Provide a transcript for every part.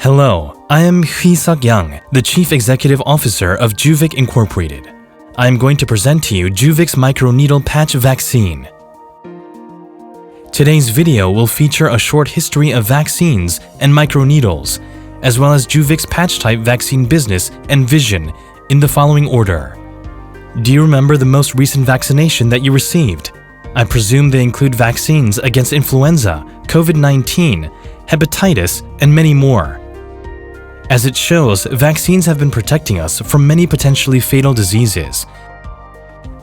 Hello, I am Hee-Suk Young, the Chief Executive Officer of JUVIC Incorporated. I am going to present to you JUVIC's Microneedle patch vaccine. Today's video will feature a short history of vaccines and microneedles, as well as JUVIC's patch-type vaccine business and vision in the following order. Do you remember the most recent vaccination that you received? I presume they include vaccines against influenza, COVID-19, hepatitis, and many more. As it shows, vaccines have been protecting us from many potentially fatal diseases.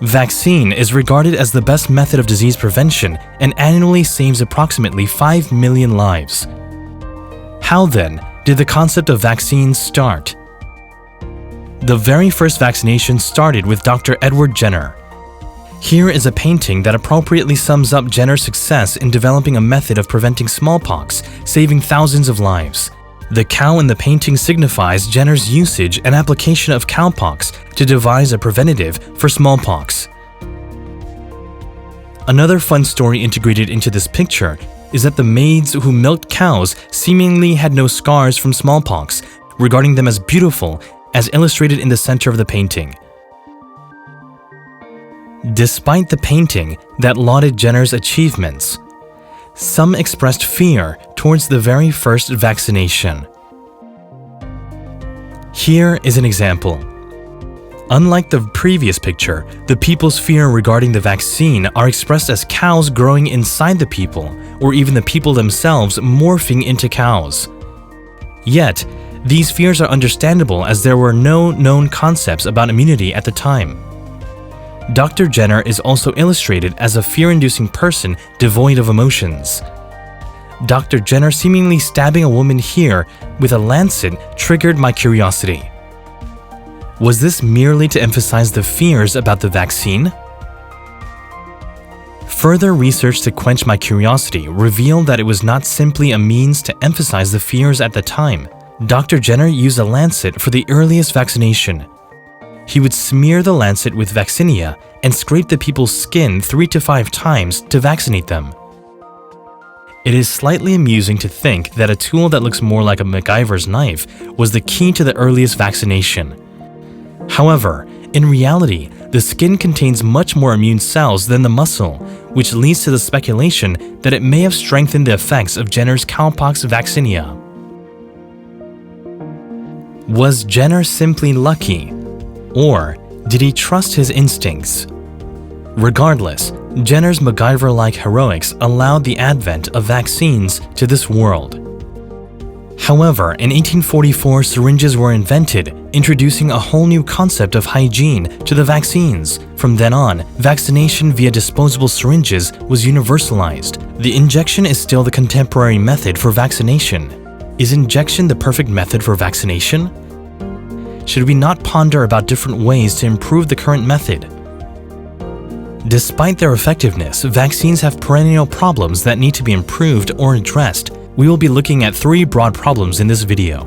Vaccine is regarded as the best method of disease prevention and annually saves approximately 5 million lives. How then did the concept of vaccines start? The very first vaccination started with Dr. Edward Jenner. Here is a painting that appropriately sums up Jenner's success in developing a method of preventing smallpox, saving thousands of lives. The cow in the painting signifies Jenner's usage and application of cowpox to devise a preventative for smallpox. Another fun story integrated into this picture is that the maids who milked cows seemingly had no scars from smallpox, regarding them as beautiful, as illustrated in the center of the painting. Despite the painting that lauded Jenner's achievements, some expressed fear towards the very first vaccination. Here is an example. Unlike the previous picture, the people's fear regarding the vaccine are expressed as cows growing inside the people, or even the people themselves morphing into cows. Yet, these fears are understandable as there were no known concepts about immunity at the time. Dr. Jenner is also illustrated as a fear-inducing person devoid of emotions. Dr. Jenner seemingly stabbing a woman here with a lancet triggered my curiosity. Was this merely to emphasize the fears about the vaccine? Further research to quench my curiosity revealed that it was not simply a means to emphasize the fears at the time. Dr. Jenner used a lancet for the earliest vaccination. He would smear the lancet with vaccinia and scrape the people's skin 3 to 5 times to vaccinate them. It is slightly amusing to think that a tool that looks more like a MacGyver's knife was the key to the earliest vaccination. However, in reality, the skin contains much more immune cells than the muscle, which leads to the speculation that it may have strengthened the effects of Jenner's cowpox vaccinia. Was Jenner simply lucky? Or did he trust his instincts? Regardless, Jenner's MacGyver-like heroics allowed the advent of vaccines to this world. However, in 1844, syringes were invented, introducing a whole new concept of hygiene to the vaccines. From then on, vaccination via disposable syringes was universalized. The injection is still the contemporary method for vaccination. Is injection the perfect method for vaccination? Should we not ponder about different ways to improve the current method? Despite their effectiveness, vaccines have perennial problems that need to be improved or addressed. We will be looking at 3 broad problems in this video.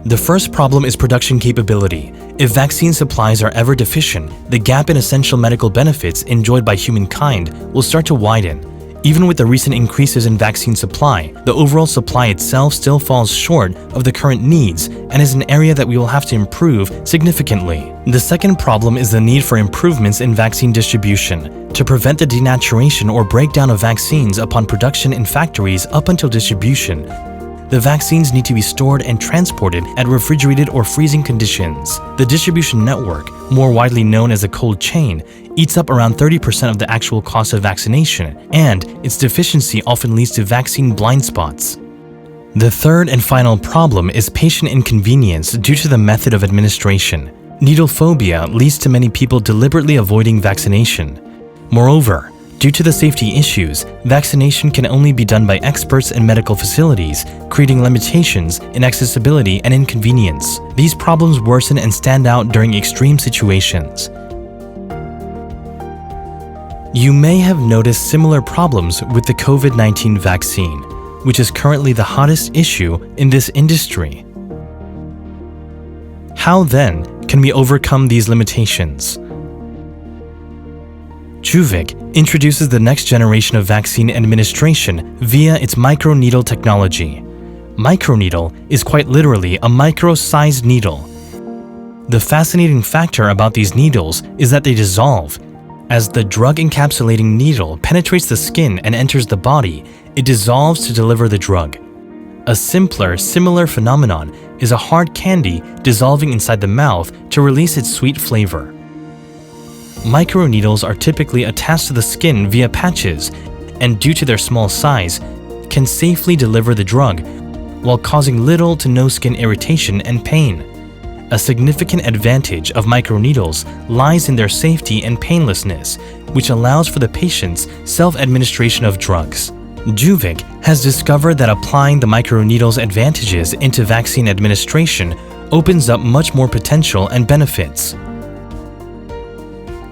The first problem is production capability. If vaccine supplies are ever deficient, the gap in essential medical benefits enjoyed by humankind will start to widen. Even with the recent increases in vaccine supply, the overall supply itself still falls short of the current needs and is an area that we will have to improve significantly. The second problem is the need for improvements in vaccine distribution. To prevent the denaturation or breakdown of vaccines upon production in factories up until distribution, the vaccines need to be stored and transported at refrigerated or freezing conditions. The distribution network, more widely known as a cold chain, eats up around 30% of the actual cost of vaccination, and its deficiency often leads to vaccine blind spots. The third and final problem is patient inconvenience due to the method of administration. Needle phobia leads to many people deliberately avoiding vaccination. Moreover, due to the safety issues, vaccination can only be done by experts in medical facilities, creating limitations in accessibility and inconvenience. These problems worsen and stand out during extreme situations. You may have noticed similar problems with the COVID-19 vaccine, which is currently the hottest issue in this industry. How then can we overcome these limitations? JUVIC introduces the next generation of vaccine administration via its microneedle technology. Microneedle is quite literally a micro-sized needle. The fascinating factor about these needles is that they dissolve. As the drug-encapsulating needle penetrates the skin and enters the body, it dissolves to deliver the drug. A simpler, similar phenomenon is a hard candy dissolving inside the mouth to release its sweet flavor. Microneedles are typically attached to the skin via patches, and due to their small size, can safely deliver the drug while causing little to no skin irritation and pain. A significant advantage of microneedles lies in their safety and painlessness, which allows for the patient's self-administration of drugs. JUVIC has discovered that applying the microneedle's advantages into vaccine administration opens up much more potential and benefits.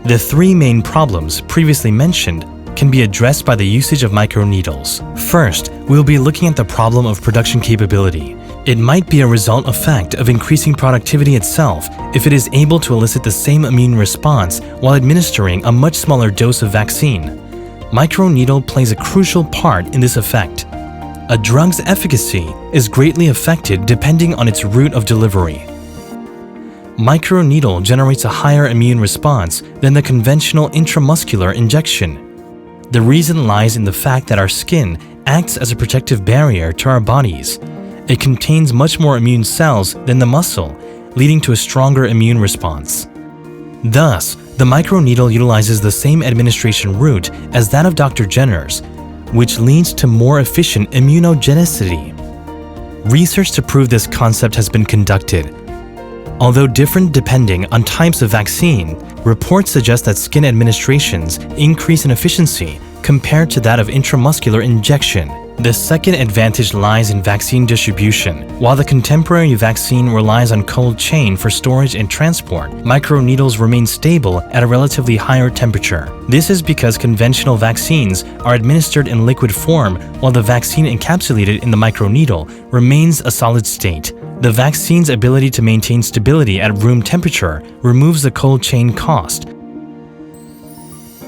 The three main problems previously mentioned can be addressed by the usage of microneedles. First, we'll be looking at the problem of production capability. It might be a result effect of increasing productivity itself if it is able to elicit the same immune response while administering a much smaller dose of vaccine. Microneedle plays a crucial part in this effect. A drug's efficacy is greatly affected depending on its route of delivery. Microneedle generates a higher immune response than the conventional intramuscular injection. The reason lies in the fact that our skin acts as a protective barrier to our bodies. It contains much more immune cells than the muscle, leading to a stronger immune response. Thus, the microneedle utilizes the same administration route as that of Dr. Jenner's, which leads to more efficient immunogenicity. Research to prove this concept has been conducted. Although different depending on types of vaccine, reports suggest that skin administrations increase in efficiency compared to that of intramuscular injection. The second advantage lies in vaccine distribution. While the contemporary vaccine relies on cold chain for storage and transport, microneedles remain stable at a relatively higher temperature. This is because conventional vaccines are administered in liquid form, while the vaccine encapsulated in the microneedle remains a solid state. The vaccine's ability to maintain stability at room temperature removes the cold chain cost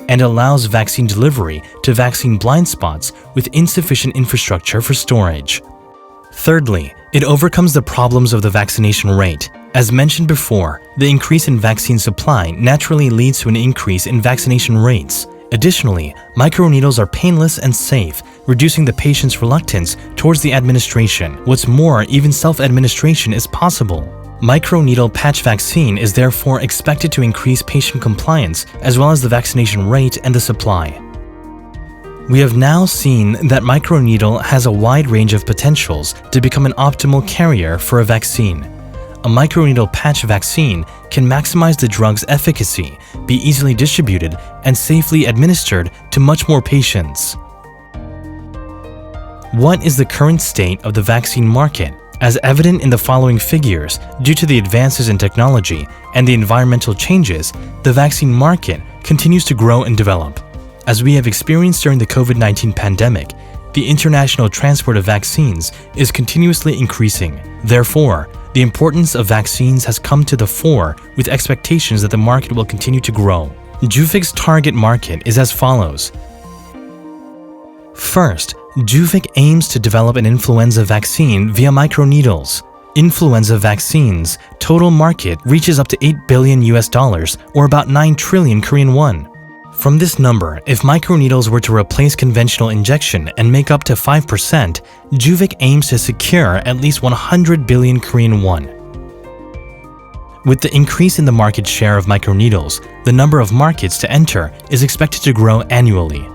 and allows vaccine delivery to vaccine blind spots with insufficient infrastructure for storage. Thirdly, it overcomes the problems of the vaccination rate. As mentioned before, the increase in vaccine supply naturally leads to an increase in vaccination rates. Additionally, microneedles are painless and safe, reducing the patient's reluctance towards the administration. What's more, even self-administration is possible. Microneedle patch vaccine is therefore expected to increase patient compliance as well as the vaccination rate and the supply. We have now seen that microneedle has a wide range of potentials to become an optimal carrier for a vaccine. A microneedle patch vaccine can maximize the drug's efficacy, be easily distributed, and safely administered to much more patients. What is the current state of the vaccine market? As evident in the following figures, due to the advances in technology and the environmental changes, the vaccine market continues to grow and develop. As we have experienced during the COVID-19 pandemic, the international transport of vaccines is continuously increasing. Therefore, the importance of vaccines has come to the fore with expectations that the market will continue to grow. JUVIC's target market is as follows. First, JUVIC aims to develop an influenza vaccine via microneedles. Influenza vaccines total market reaches up to $8 billion or about 9 trillion Korean won. From this number, if microneedles were to replace conventional injection and make up to 5%, JUVIC aims to secure at least 100 billion Korean won. With the increase in the market share of microneedles, the number of markets to enter is expected to grow annually.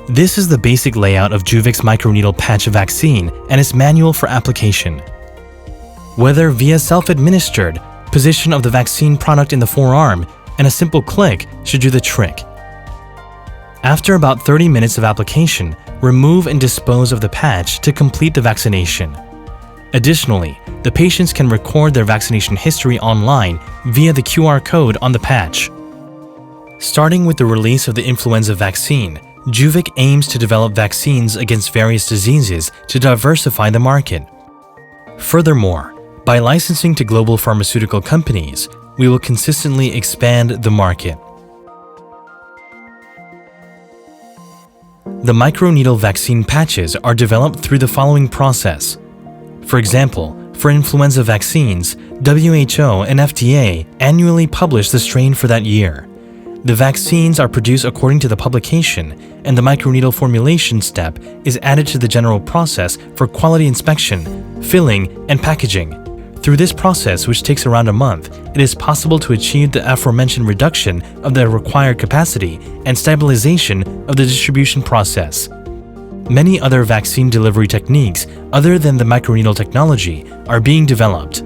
This is the basic layout of JUVIC's microneedle patch vaccine and its manual for application. Whether via self-administered, position of the vaccine product in the forearm, and a simple click should do the trick. After about 30 minutes of application, remove and dispose of the patch to complete the vaccination. Additionally, the patients can record their vaccination history online via the QR code on the patch. Starting with the release of the influenza vaccine, JUVIC aims to develop vaccines against various diseases to diversify the market. Furthermore, by licensing to global pharmaceutical companies, we will consistently expand the market. The microneedle vaccine patches are developed through the following process. For example, for influenza vaccines, WHO and FDA annually publish the strain for that year. The vaccines are produced according to the publication, and the microneedle formulation step is added to the general process for quality inspection, filling, and packaging. Through this process, which takes around a month, it is possible to achieve the aforementioned reduction of the required capacity and stabilization of the distribution process. Many other vaccine delivery techniques other than the microneedle technology are being developed.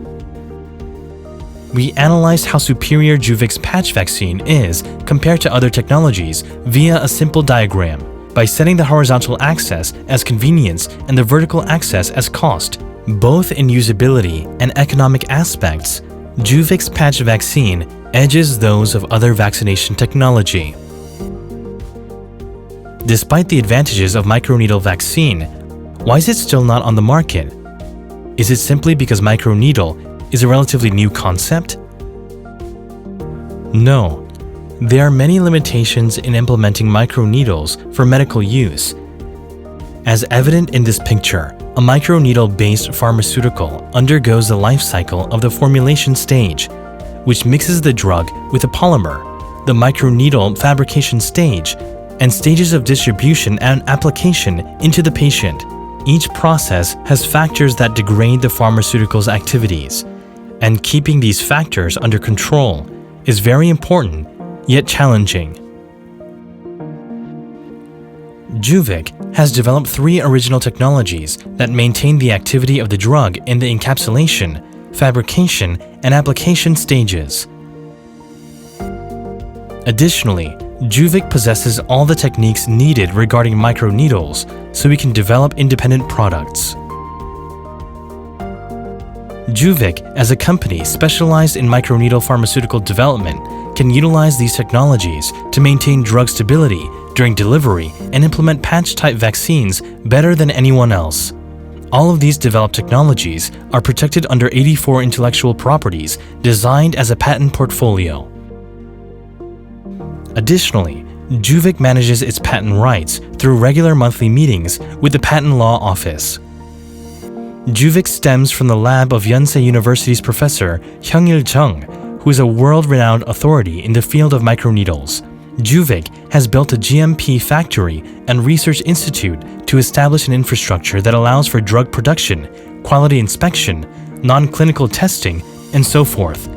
We analyzed how superior JUVIC's patch vaccine is compared to other technologies via a simple diagram. By setting the horizontal axis as convenience and the vertical axis as cost, both in usability and economic aspects, JUVIC's patch vaccine edges those of other vaccination technology. Despite the advantages of microneedle vaccine, why is it still not on the market? Is it simply because microneedle is a relatively new concept? No. There are many limitations in implementing microneedles for medical use. As evident in this picture, a microneedle-based pharmaceutical undergoes the life cycle of the formulation stage, which mixes the drug with a polymer, the microneedle fabrication stage, and stages of distribution and application into the patient. Each process has factors that degrade the pharmaceutical's activities, and keeping these factors under control is very important, yet challenging. JUVIC has developed 3 original technologies that maintain the activity of the drug in the encapsulation, fabrication, and application stages. Additionally, JUVIC possesses all the techniques needed regarding microneedles, so we can develop independent products. JUVIC, as a company specialized in microneedle pharmaceutical development, can utilize these technologies to maintain drug stability during delivery and implement patch-type vaccines better than anyone else. All of these developed technologies are protected under 84 intellectual properties designed as a patent portfolio. Additionally, JUVIC manages its patent rights through regular monthly meetings with the Patent Law Office. JUVIC stems from the lab of Yonsei University's professor Hyung-il Chung, who is a world-renowned authority in the field of microneedles. JUVIC has built a GMP factory and research institute to establish an infrastructure that allows for drug production, quality inspection, non-clinical testing, and so forth.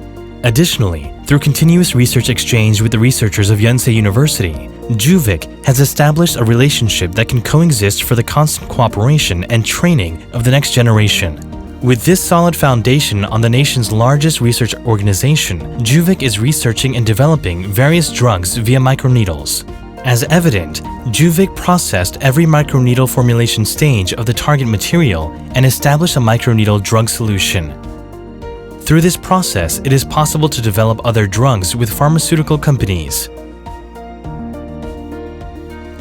Additionally, through continuous research exchange with the researchers of Yonsei University, JUVIC has established a relationship that can coexist for the constant cooperation and training of the next generation. With this solid foundation on the nation's largest research organization, JUVIC is researching and developing various drugs via microneedles. As evident, JUVIC processed every microneedle formulation stage of the target material and established a microneedle drug solution. Through this process, it is possible to develop other drugs with pharmaceutical companies.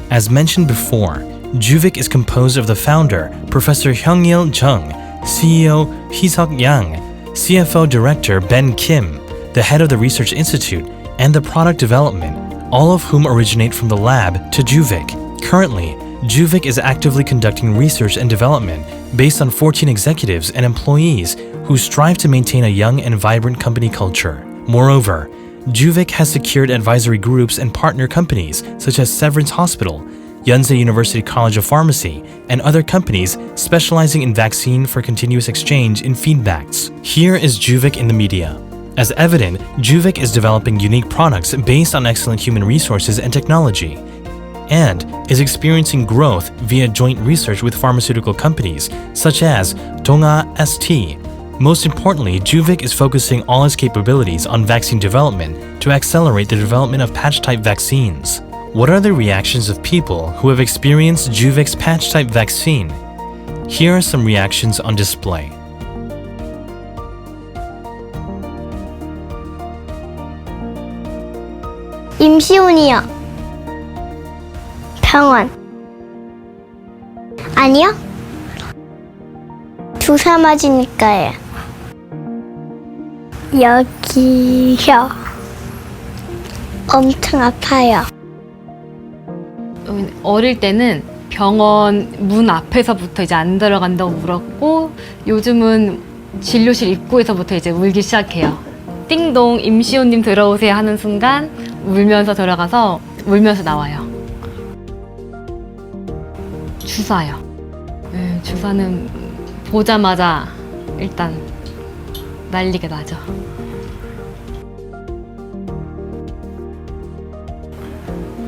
As mentioned before, JUVIC is composed of the founder, Professor Hyung-il Chung, CEO Hee-seok Yang, CFO Director Ben Kim, the head of the Research Institute, and the product development, all of whom originate from the lab to JUVIC. Currently, JUVIC is actively conducting research and development based on 14 executives and employees who strive to maintain a young and vibrant company culture. Moreover, JUVIC has secured advisory groups and partner companies such as Severance Hospital, Yonsei University College of Pharmacy, and other companies specializing in vaccine for continuous exchange in feedbacks. Here is JUVIC in the media. As evident, JUVIC is developing unique products based on excellent human resources and technology, and is experiencing growth via joint research with pharmaceutical companies such as Dongha ST. Most importantly, JUVIC is focusing all its capabilities on vaccine development to accelerate the development of patch-type vaccines. What are the reactions of people who have experienced JUVIC's patch-type vaccine? Here are some reactions on display. 임시운이요. 병원. 아니요. 주사 맞으니까요. 여기요. 엄청 아파요. 어릴 때는 병원 문 앞에서부터 이제 안 들어간다고 울었고 요즘은 진료실 입구에서부터 이제 울기 시작해요. 띵동 임시호님 들어오세요 하는 순간 울면서 들어가서 울면서 나와요. 주사요. 네, 주사는 보자마자 일단 난리가 나죠.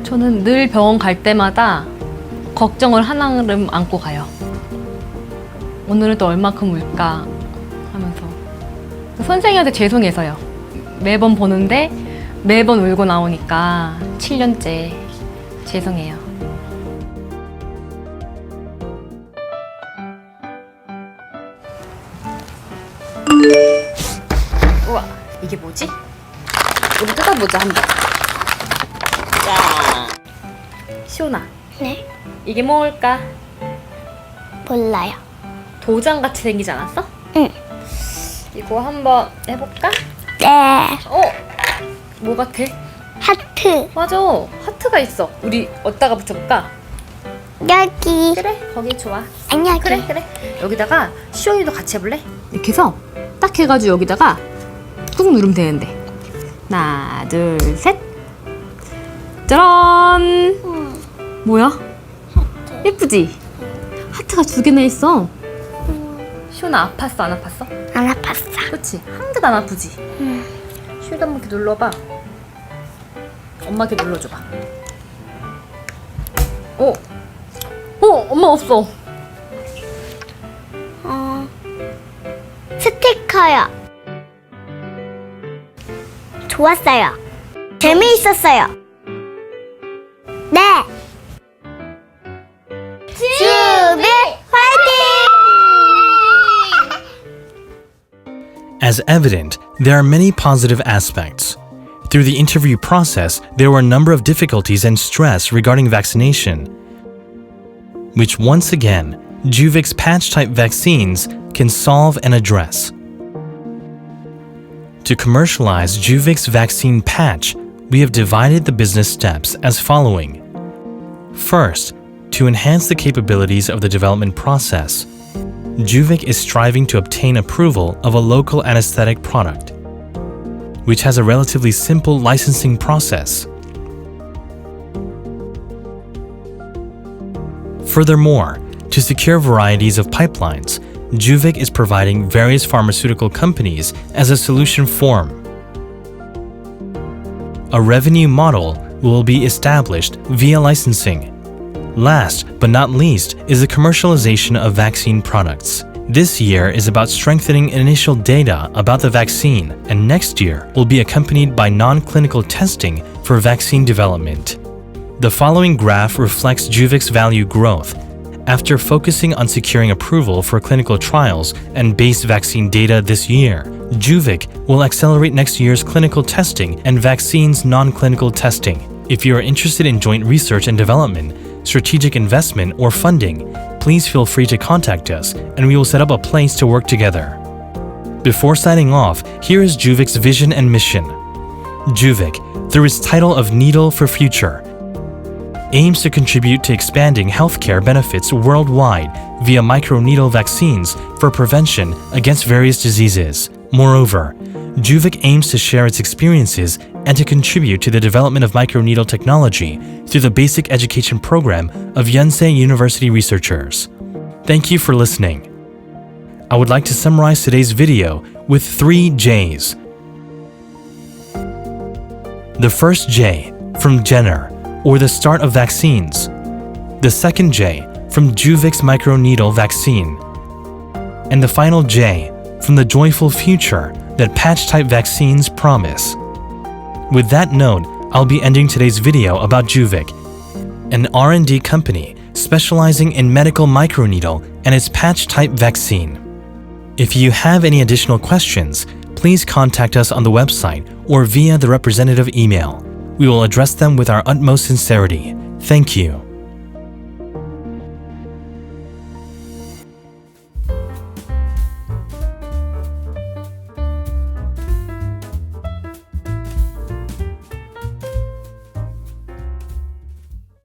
저는 늘 병원 갈 때마다 걱정을 한아름 안고 가요. 오늘은 또 얼마큼 울까 하면서. 선생님한테 죄송해서요. 매번 보는데 매번 울고 나오니까 7년째 죄송해요. 우와, 이게 뭐지? 우리 뜯어보자 한번. 자, 시온아, 네. 이게 뭘까? 몰라요. 도장같이 생기지 않았어? 응. 이거 한번 해볼까? 네. 뭐 같아? 하트. 맞아, 하트가 있어. 우리 어디다가 붙여볼까? 여기. 그래, 거기 좋아. 아니, 여기. 그래. 여기다가 시온이도 같이 해볼래? 이렇게 해서 딱 해가지고 여기다가 꾹 누르면 되는데. 하나, 둘, 셋. 짜란! 뭐야? 예쁘지? 하트가 2개나 있어. 시온아, 아팠어, 안 아팠어? 안 아팠어. 그치? 한 개도 안 아프지? 시온이 한번 이렇게 눌러봐. 엄마 이렇게 눌러줘봐. 엄마 없어. 스티커요. 좋았어요. 재미있었어요. 네. 주비 화이팅! As evident, there are many positive aspects. Through the interview process, there were a number of difficulties and stress regarding vaccination, which once again, JUVIC's patch-type vaccines can solve and address. To commercialize JUVIC's vaccine patch, we have divided the business steps as following. First, to enhance the capabilities of the development process, JUVIC is striving to obtain approval of a local anesthetic product, which has a relatively simple licensing process. Furthermore, to secure varieties of pipelines, JUVIC is providing various pharmaceutical companies as a solution form. A revenue model will be established via licensing. Last but not least is the commercialization of vaccine products. This year is about strengthening initial data about the vaccine, and next year will be accompanied by non-clinical testing for vaccine development. The following graph reflects JUVIC's value growth. After focusing on securing approval for clinical trials and base vaccine data this year, JUVIC will accelerate next year's clinical testing and vaccines non-clinical testing. If you are interested in joint research and development, strategic investment, or funding, please feel free to contact us and we will set up a place to work together. Before signing off, here is JUVIC's vision and mission. JUVIC, through its title of Needle for Future, aims to contribute to expanding healthcare benefits worldwide via microneedle vaccines for prevention against various diseases. Moreover, JUVIC aims to share its experiences and to contribute to the development of microneedle technology through the basic education program of Yonsei University researchers. Thank you for listening. I would like to summarize today's video with 3 J's. The first J, from Jenner, or the start of vaccines. The second J, from JUVIC's microneedle vaccine. And the final J, from the joyful future that patch-type vaccines promise. With that note, I'll be ending today's video about JUVIC, an R&D company specializing in medical microneedle and its patch-type vaccine. If you have any additional questions, please contact us on the website or via the representative email. We will address them with our utmost sincerity. Thank you.